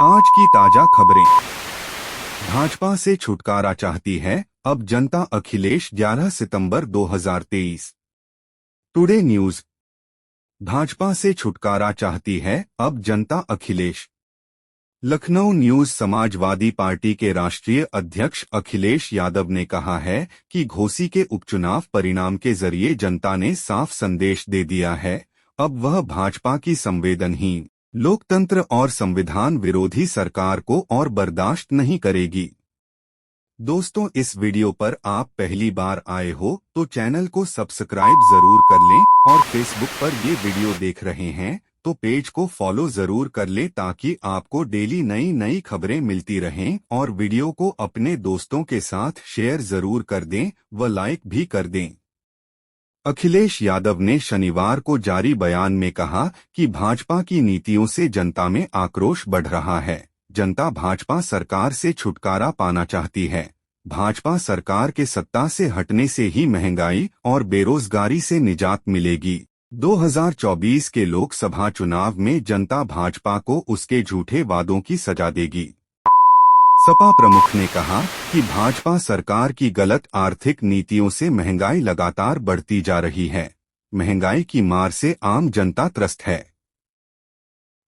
आज की ताजा खबरें। भाजपा से छुटकारा चाहती है अब जनता, अखिलेश 11 सितंबर 2023। Today news. भाजपा से छुटकारा चाहती है अब जनता, अखिलेश। लखनऊ न्यूज। समाजवादी पार्टी के राष्ट्रीय अध्यक्ष अखिलेश यादव ने कहा है कि घोसी के उपचुनाव परिणाम के जरिए जनता ने साफ संदेश दे दिया है, अब वह भाजपा की संवेदनहीन, लोकतंत्र और संविधान विरोधी सरकार को और बर्दाश्त नहीं करेगी। दोस्तों, इस वीडियो पर आप पहली बार आए हो तो चैनल को सब्सक्राइब जरूर कर लें और फेसबुक पर ये वीडियो देख रहे हैं तो पेज को फॉलो जरूर कर लें ताकि आपको डेली नई नई खबरें मिलती रहें, और वीडियो को अपने दोस्तों के साथ शेयर जरूर कर दें व लाइक भी कर दें। अखिलेश यादव ने शनिवार को जारी बयान में कहा कि भाजपा की नीतियों से जनता में आक्रोश बढ़ रहा है। जनता भाजपा सरकार से छुटकारा पाना चाहती है। भाजपा सरकार के सत्ता से हटने से ही महंगाई और बेरोजगारी से निजात मिलेगी। 2024 के लोकसभा चुनाव में जनता भाजपा को उसके झूठे वादों की सजा देगी। सपा प्रमुख ने कहा कि भाजपा सरकार की गलत आर्थिक नीतियों से महंगाई लगातार बढ़ती जा रही है। महंगाई की मार से आम जनता त्रस्त है।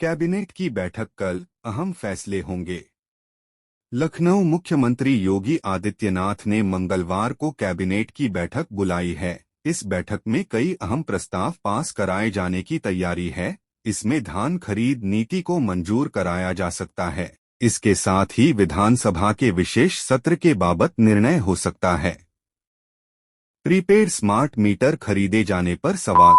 कैबिनेट की बैठक कल, अहम फैसले होंगे। लखनऊ। मुख्यमंत्री योगी आदित्यनाथ ने मंगलवार को कैबिनेट की बैठक बुलाई है। इस बैठक में कई अहम प्रस्ताव पास कराए जाने की तैयारी है। इसमें धान खरीद नीति को मंजूर कराया जा सकता है। इसके साथ ही विधानसभा के विशेष सत्र के बाबत निर्णय हो सकता है। प्रीपेड स्मार्ट मीटर खरीदे जाने पर सवाल।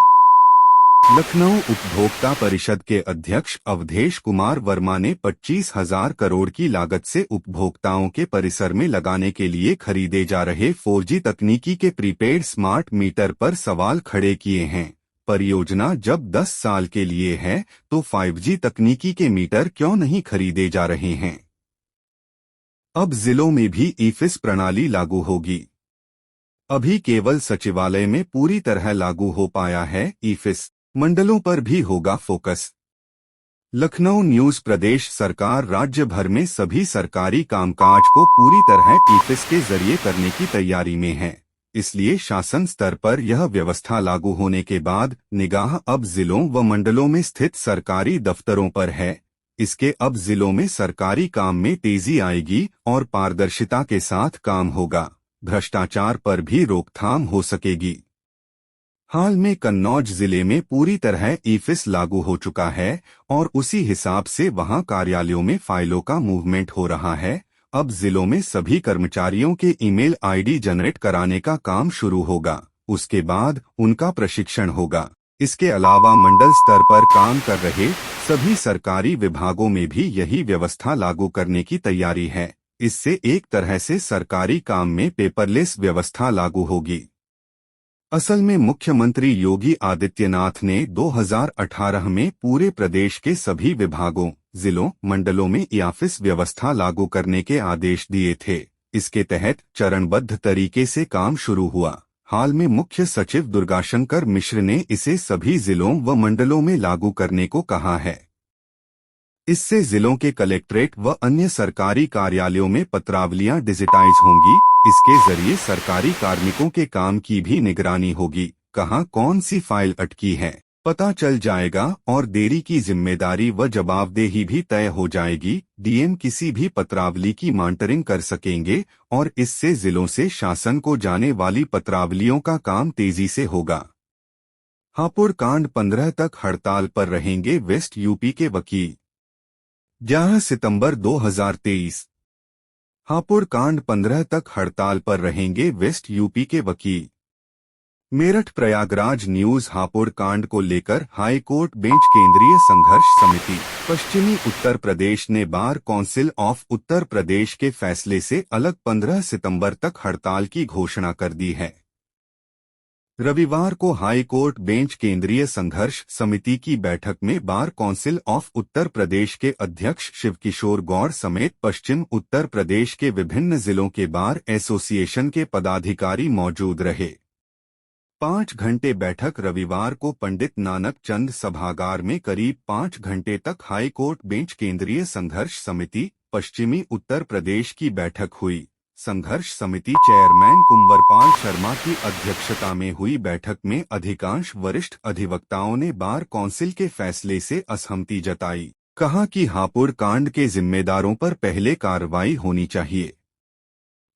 लखनऊ उपभोक्ता परिषद के अध्यक्ष अवधेश कुमार वर्मा ने 25,000 करोड़ की लागत से उपभोक्ताओं के परिसर में लगाने के लिए खरीदे जा रहे 4G तकनीकी के प्रीपेड स्मार्ट मीटर पर सवाल खड़े किए हैं। परियोजना जब 10 साल के लिए है तो 5G तकनीकी के मीटर क्यों नहीं खरीदे जा रहे हैं? अब जिलों में भी ई-ऑफिस प्रणाली लागू होगी। अभी केवल सचिवालय में पूरी तरह लागू हो पाया है ई-ऑफिस, मंडलों पर भी होगा फोकस। लखनऊ न्यूज। प्रदेश सरकार राज्य भर में सभी सरकारी कामकाज को पूरी तरह ई-ऑफिस के जरिए करने की तैयारी में है। इसलिए शासन स्तर पर यह व्यवस्था लागू होने के बाद निगाह अब जिलों व मंडलों में स्थित सरकारी दफ्तरों पर है। इसके अब जिलों में सरकारी काम में तेजी आएगी और पारदर्शिता के साथ काम होगा। भ्रष्टाचार पर भी रोकथाम हो सकेगी। हाल में कन्नौज जिले में पूरी तरह ई-ऑफिस लागू हो चुका है और उसी हिसाब से वहां कार्यालयों में फाइलों का मूवमेंट हो रहा है। अब जिलों में सभी कर्मचारियों के ईमेल आईडी जनरेट कराने का काम शुरू होगा। उसके बाद उनका प्रशिक्षण होगा। इसके अलावा मंडल स्तर पर काम कर रहे सभी सरकारी विभागों में भी यही व्यवस्था लागू करने की तैयारी है। इससे एक तरह से सरकारी काम में पेपरलेस व्यवस्था लागू होगी। असल में मुख्यमंत्री योगी आदित्यनाथ ने 2018 में पूरे प्रदेश के सभी विभागों, जिलों, मंडलों में ई-ऑफिस व्यवस्था लागू करने के आदेश दिए थे। इसके तहत चरणबद्ध तरीके से काम शुरू हुआ। हाल में मुख्य सचिव दुर्गाशंकर मिश्र ने इसे सभी जिलों व मंडलों में लागू करने को कहा है। इससे जिलों के कलेक्ट्रेट व अन्य सरकारी कार्यालयों में पत्रावलियां डिजिटाइज होंगी। इसके जरिए सरकारी कार्मिकों के काम की भी निगरानी होगी। कहां कौन सी फाइल अटकी है पता चल जाएगा और देरी की जिम्मेदारी व जवाबदेही भी तय हो जाएगी। डीएम किसी भी पत्रावली की मॉनिटरिंग कर सकेंगे और इससे जिलों से शासन को जाने वाली पत्रावलियों का काम तेजी से होगा। हापुड़ कांड 15 तक हड़ताल पर रहेंगे वेस्ट यूपी के वकील। 11 सितंबर 2023। हापुड़ कांड 15 तक हड़ताल पर रहेंगे वेस्ट यूपी के वकील। मेरठ। प्रयागराज न्यूज। हापुड़ कांड को लेकर हाई कोर्ट बेंच। केंद्रीय संघर्ष समिति पश्चिमी उत्तर प्रदेश ने bar council of Uttar Pradesh के फैसले से अलग 15 सितंबर तक हड़ताल की घोषणा कर दी है। रविवार को हाई कोर्ट बेंच केंद्रीय संघर्ष समिति की बैठक में bar council of Uttar Pradesh के अध्यक्ष शिवकिशोर गौड़ समेत पश्चिम उत्तर प्रदेश के विभिन्न जिलों के बार एसोसिएशन के पदाधिकारी मौजूद रहे। 5 घंटे बैठक रविवार को पंडित नानक चंद सभागार में करीब 5 घंटे तक हाई कोर्ट बेंच केंद्रीय संघर्ष समिति पश्चिमी उत्तर प्रदेश की बैठक हुई। संघर्ष समिति चेयरमैन कुंवरपाल शर्मा की अध्यक्षता में हुई बैठक में अधिकांश वरिष्ठ अधिवक्ताओं ने बार कौंसिल के फैसले से असहमति जताई। कहा कि हापुड़ कांड के जिम्मेदारों पर पहले कार्रवाई होनी चाहिए।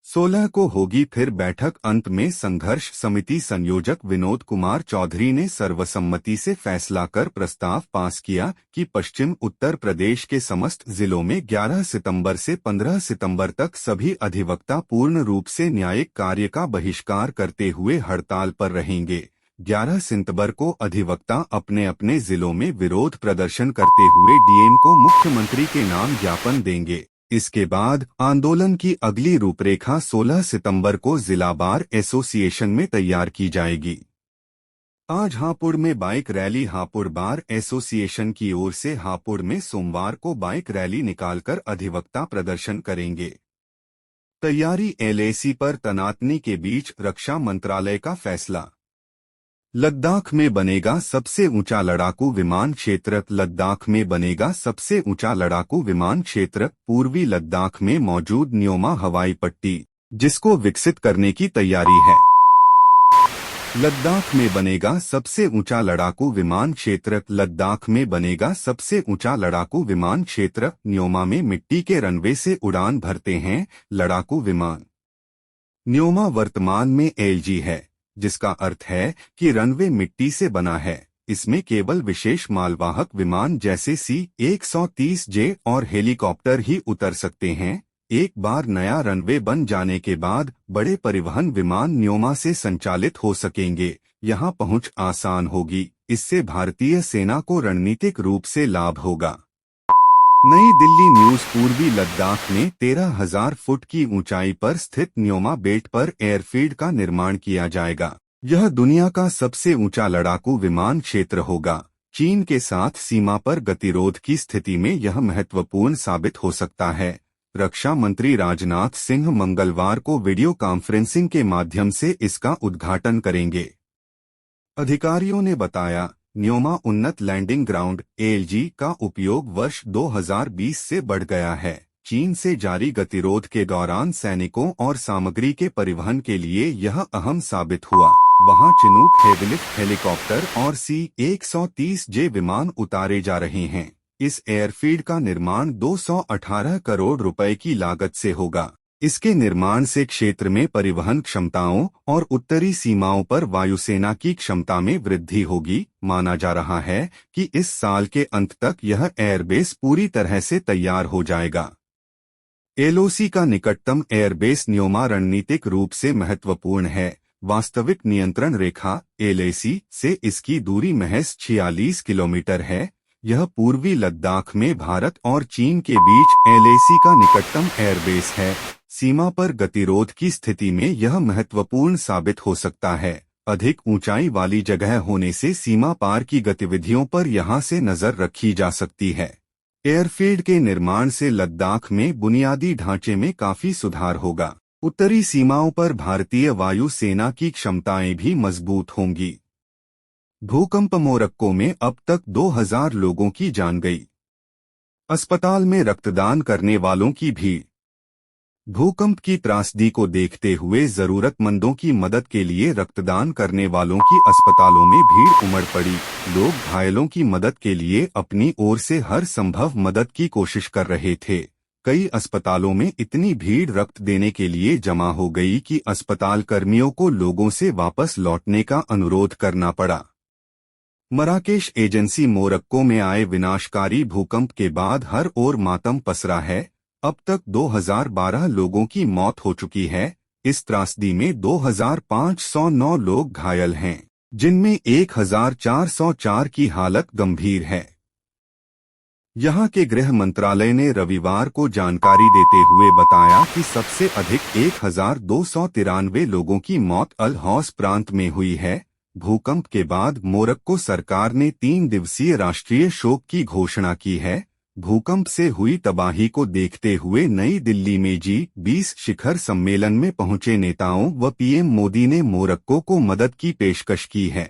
16 को होगी फिर बैठक। अंत में संघर्ष समिति संयोजक विनोद कुमार चौधरी ने सर्वसम्मति से फैसला कर प्रस्ताव पास किया कि पश्चिम उत्तर प्रदेश के समस्त जिलों में 11 सितंबर से 15 सितंबर तक सभी अधिवक्ता पूर्ण रूप से न्यायिक कार्य का बहिष्कार करते हुए हड़ताल पर रहेंगे। 11 सितंबर को अधिवक्ता अपने अपने जिलों में विरोध प्रदर्शन करते हुए डीएम को मुख्यमंत्री के नाम ज्ञापन देंगे। इसके बाद आंदोलन की अगली रूपरेखा 16 सितंबर को जिला बार एसोसिएशन में तैयार की जाएगी। आज हापुड़ में bike rally. Hapur bar association की ओर से हापुड़ में सोमवार को बाइक रैली निकालकर अधिवक्ता प्रदर्शन करेंगे। तैयारी। एलएसी पर तनातनी के बीच रक्षा मंत्रालय का फैसला। लद्दाख में बनेगा सबसे ऊंचा लड़ाकू विमान क्षेत्र। लद्दाख में बनेगा सबसे ऊंचा लड़ाकू विमान क्षेत्र। पूर्वी लद्दाख में मौजूद न्योमा हवाई पट्टी, जिसको विकसित करने की तैयारी है। लद्दाख में बनेगा सबसे ऊंचा लड़ाकू विमान क्षेत्र। लद्दाख में बनेगा सबसे ऊंचा लड़ाकू विमान क्षेत्र। न्योमा में मिट्टी के रनवे से उड़ान भरते हैं लड़ाकू विमान। न्योमा वर्तमान में एलजी है, जिसका अर्थ है कि रनवे मिट्टी से बना है। इसमें केवल विशेष मालवाहक विमान जैसे C-130J और हेलीकॉप्टर ही उतर सकते हैं। एक बार नया रनवे बन जाने के बाद बड़े परिवहन विमान न्योमा से संचालित हो सकेंगे। यहां पहुंच आसान होगी। इससे भारतीय सेना को रणनीतिक रूप से लाभ होगा। नई दिल्ली न्यूज। पूर्वी लद्दाख में 13,000 फुट की ऊंचाई पर स्थित न्योमा बेट पर एयरफील्ड का निर्माण किया जाएगा। यह दुनिया का सबसे ऊंचा लड़ाकू विमान क्षेत्र होगा। चीन के साथ सीमा पर गतिरोध की स्थिति में यह महत्वपूर्ण साबित हो सकता है। रक्षा मंत्री राजनाथ सिंह मंगलवार को वीडियो कॉन्फ्रेंसिंग के माध्यम से इसका उद्घाटन करेंगे। अधिकारियों ने बताया, न्योमा उन्नत लैंडिंग ग्राउंड एलजी का उपयोग वर्ष 2020 से बढ़ गया है। चीन से जारी गतिरोध के दौरान सैनिकों और सामग्री के परिवहन के लिए यह अहम साबित हुआ। वहां चिनूक हेवीलिफ्ट हेलीकॉप्टर और C-130J विमान उतारे जा रहे हैं। इस एयरफील्ड का निर्माण 218 करोड़ रुपए की लागत से होगा। इसके निर्माण से क्षेत्र में परिवहन क्षमताओं और उत्तरी सीमाओं पर वायुसेना की क्षमता में वृद्धि होगी। माना जा रहा है कि इस साल के अंत तक यह एयरबेस पूरी तरह से तैयार हो जाएगा। एलओसी का निकटतम एयरबेस न्योमा रणनीतिक रूप से महत्वपूर्ण है। वास्तविक नियंत्रण रेखा एलएसी से इसकी दूरी महज 46 किलोमीटर है। यह पूर्वी लद्दाख में भारत और चीन के बीच एलएसी का निकटतम एयरबेस है। सीमा पर गतिरोध की स्थिति में यह महत्वपूर्ण साबित हो सकता है। अधिक ऊंचाई वाली जगह होने से सीमा पार की गतिविधियों पर यहां से नजर रखी जा सकती है। एयरफील्ड के निर्माण से लद्दाख में बुनियादी ढांचे में काफी सुधार होगा। उत्तरी सीमाओं पर भारतीय वायु सेना की क्षमताएं भी मजबूत होंगी। भूकंप। मोरक्को में अब तक 2000 लोगों की जान गई। अस्पताल में रक्तदान करने वालों की भीड़। भूकंप की त्रासदी को देखते हुए जरूरतमंदों की मदद के लिए रक्तदान करने वालों की अस्पतालों में भीड़ उमड़ पड़ी। लोग घायलों की मदद के लिए अपनी ओर से हर संभव मदद की कोशिश कर रहे थे। कई अस्पतालों में इतनी भीड़ रक्त देने के लिए जमा हो गई कि अस्पताल कर्मियों को लोगों से वापस लौटने का अनुरोध करना पड़ा। Marrakesh agency. मोरक्को में आए विनाशकारी भूकंप के बाद हर ओर मातम पसरा है। अब तक 2012 लोगों की मौत हो चुकी है। इस त्रासदी में 2509 लोग घायल हैं, जिनमें 1404 की हालत गंभीर है। यहां के गृह मंत्रालय ने रविवार को जानकारी देते हुए बताया कि सबसे अधिक 1293 लोगों की मौत अल हौस प्रांत में हुई है। भूकंप के बाद मोरक्को सरकार ने 3 दिवसीय राष्ट्रीय शोक की घोषणा की है। भूकंप से हुई तबाही को देखते हुए नई दिल्ली में G20 शिखर सम्मेलन में पहुंचे नेताओं व पीएम मोदी ने मोरक्को को मदद की पेशकश की है।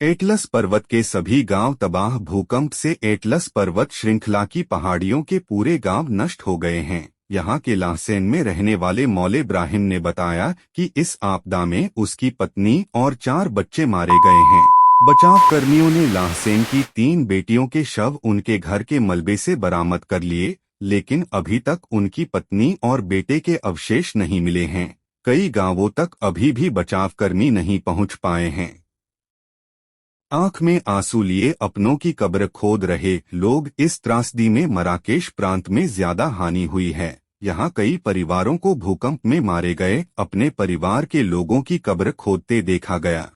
एटलस पर्वत के सभी गांव तबाह। भूकंप से एटलस पर्वत श्रृंखला की पहाड़ियों के पूरे गांव नष्ट हो गए हैं। यहां के लाहसेन में रहने वाले मौले इब्राहिम ने बताया कि इस आपदा में उसकी पत्नी और 4 बच्चे मारे गए हैं। बचाव कर्मियों ने लाहसेन की 3 बेटियों के शव उनके घर के मलबे से बरामद कर लिए, लेकिन अभी तक उनकी पत्नी और बेटे के अवशेष नहीं मिले हैं। कई गांवों तक अभी भी बचावकर्मी नहीं पहुंच पाए हैं। आंख में आंसू लिए अपनों की कब्र खोद रहे लोग। इस त्रासदी में मराकेश प्रांत में ज्यादा हानि हुई है। यहाँ कई परिवारों को भूकंप में मारे गए अपने परिवार के लोगों की कब्र खोदते देखा गया।